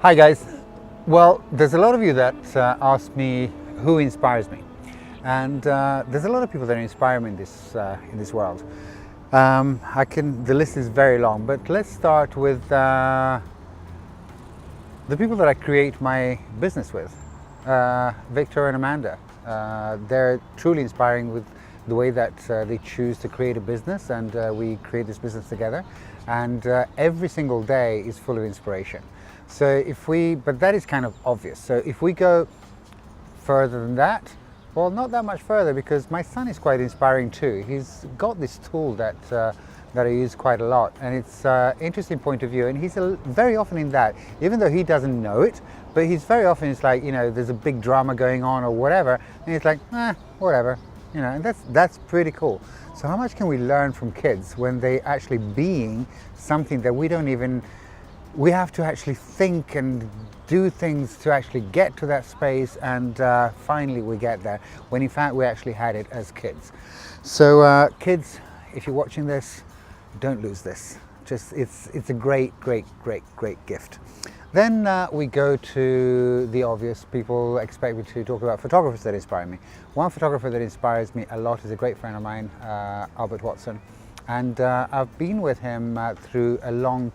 Hi guys. Well, there's a lot of you that ask me who inspires me, and there's a lot of people that inspire me in this world. The list is very long, but let's start with the people that I create my business with, Victor and Amanda. They're truly inspiring with the way that they choose to create a business, and we create this business together. And every single day is full of inspiration. So but that is kind of obvious. So if we go further than that, well, not that much further, because my son is quite inspiring too. He's got this tool that I use quite a lot, and it's an interesting point of view. And he's very often in that, even though he doesn't know it, but he's very often, it's like, there's a big drama going on or whatever, and he's like, whatever, and that's pretty cool. So how much can we learn from kids when they actually being something that we have to actually think and do things to actually get to that space, and finally we get there, when in fact we actually had it as kids. So kids, if you're watching this, don't lose this. It's a great gift. Then we go to the obvious. People expect me to talk about photographers that inspire me. One photographer that inspires me a lot is a great friend of mine, Albert Watson, and I've been with him through a long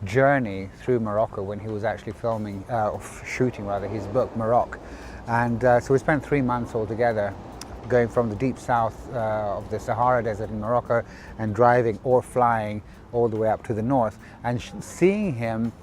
journey through Morocco when he was actually shooting his book Morocco. And so we spent 3 months all together, going from the deep south of the Sahara Desert in Morocco and driving or flying all the way up to the north, and seeing him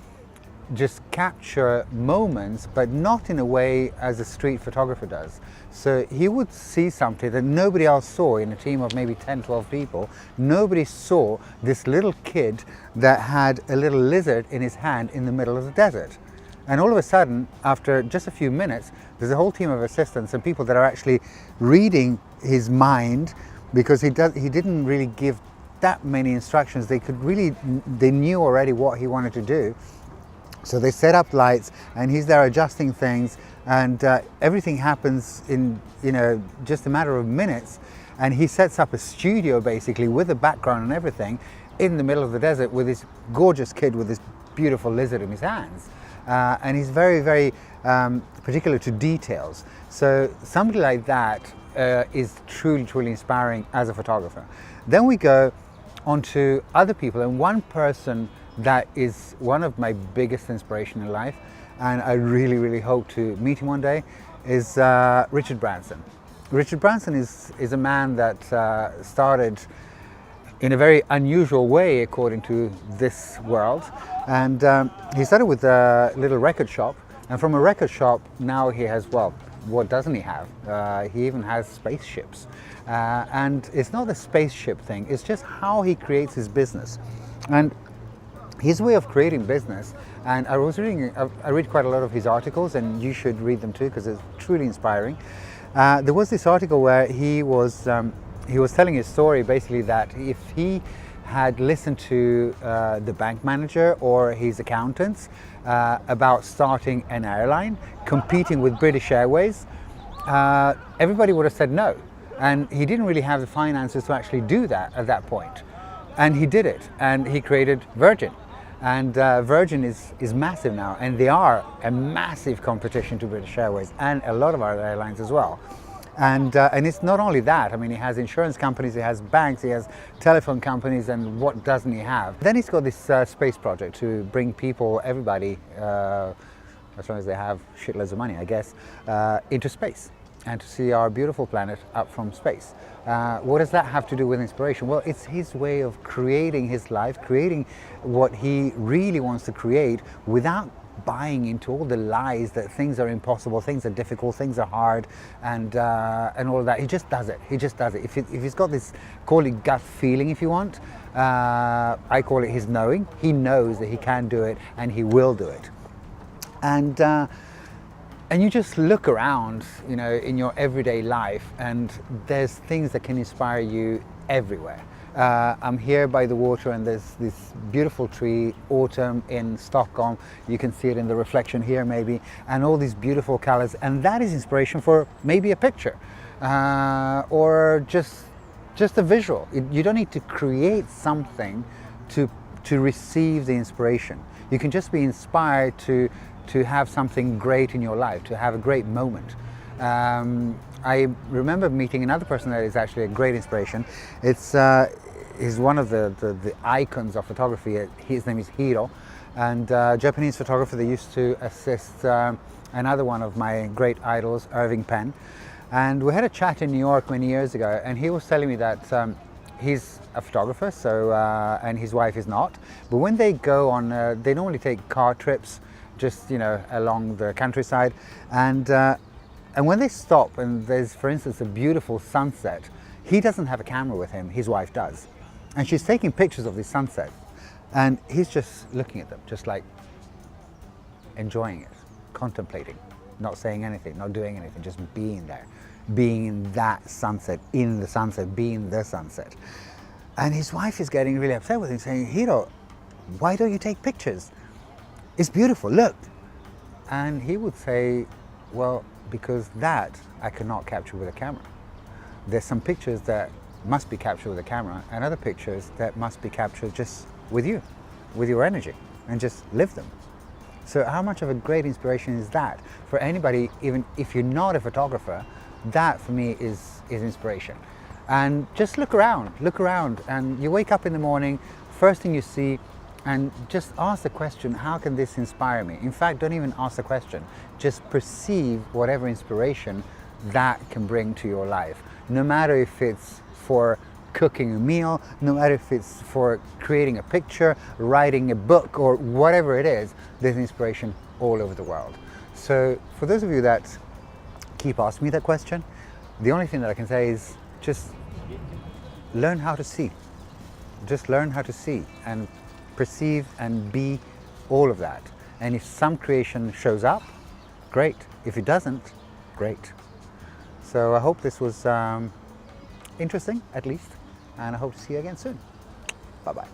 just capture moments, but not in a way as a street photographer does. So he would see something that nobody else saw in a team of maybe 10, 12 people. Nobody saw this little kid that had a little lizard in his hand in the middle of the desert. And all of a sudden, after just a few minutes, there's a whole team of assistants and people that are actually reading his mind, because he didn't really give that many instructions. They knew already what he wanted to do. So they set up lights, and he's there adjusting things, and everything happens in just a matter of minutes. And he sets up a studio basically with a background and everything in the middle of the desert with this gorgeous kid with this beautiful lizard in his hands. And he's very particular to details. So somebody like that is truly inspiring as a photographer. Then we go on to other people, and one person that is one of my biggest inspiration in life, and I really hope to meet him one day, is Richard Branson. Richard Branson is a man that started in a very unusual way according to this world, and he started with a little record shop, and from a record shop now he has, well, what doesn't he have? He even has spaceships, and it's not the spaceship thing, it's just how he creates his business. And his way of creating business, and I read quite a lot of his articles, and you should read them too, because it's truly inspiring. There was this article where he was telling his story, basically, that if he had listened to the bank manager or his accountants about starting an airline, competing with British Airways, everybody would have said no. And he didn't really have the finances to actually do that at that point. And he did it, and he created Virgin. And Virgin is massive now, and they are a massive competition to British Airways and a lot of other airlines as well. And it's not only that. I mean, he has insurance companies, he has banks, he has telephone companies, and what doesn't he have? Then he's got this space project to bring people, everybody, as long as they have shitloads of money, I guess, into space, and to see our beautiful planet up from space. What does that have to do with inspiration? Well, it's his way of creating his life, creating what he really wants to create without buying into all the lies that things are impossible, things are difficult, things are hard, and all of that. He just does it. He just does it. If he's got this, call it gut feeling if you want, I call it his knowing. He knows that he can do it, and he will do it. And you just look around, in your everyday life, and there's things that can inspire you everywhere. I'm here by the water, and there's this beautiful tree, autumn in Stockholm. You can see it in the reflection here maybe, and all these beautiful colors, and that is inspiration for maybe a picture, or just a visual. You don't need to create something to to receive the inspiration. You can just be inspired to have something great in your life, to have a great moment. I remember meeting another person that is actually a great inspiration. He's one of the icons of photography. His name is Hiro, and Japanese photographer that used to assist another one of my great idols, Irving Penn. And we had a chat in New York many years ago, and he was telling me that he's a photographer, so and his wife is not. But when they go on, they normally take car trips, just along the countryside, and when they stop and there's, for instance, a beautiful sunset, he doesn't have a camera with him, his wife does, and she's taking pictures of this sunset, and he's just looking at them, just like enjoying it, contemplating, not saying anything, not doing anything, just being there, being in that sunset, in the sunset, being the sunset. And his wife is getting really upset with him, saying, Hiro, why don't you take pictures? It's beautiful, look. And he would say, well, because that I cannot capture with a camera. There's some pictures that must be captured with a camera, and other pictures that must be captured just with you, with your energy, and just live them. So how much of a great inspiration is that for anybody, even if you're not a photographer? That for me is inspiration. And just look around, and you wake up in the morning, first thing you see, and just ask the question, how can this inspire me? In fact, don't even ask the question, just perceive whatever inspiration that can bring to your life. No matter if it's for cooking a meal, no matter if it's for creating a picture, writing a book, or whatever it is, there's inspiration all over the world. So for those of you that keep asking me that question, the only thing that I can say is just learn how to see. Just learn how to see and perceive and be all of that. And if some creation shows up, great. If it doesn't, great. So I hope this was interesting, at least, and I hope to see you again soon. Bye-bye.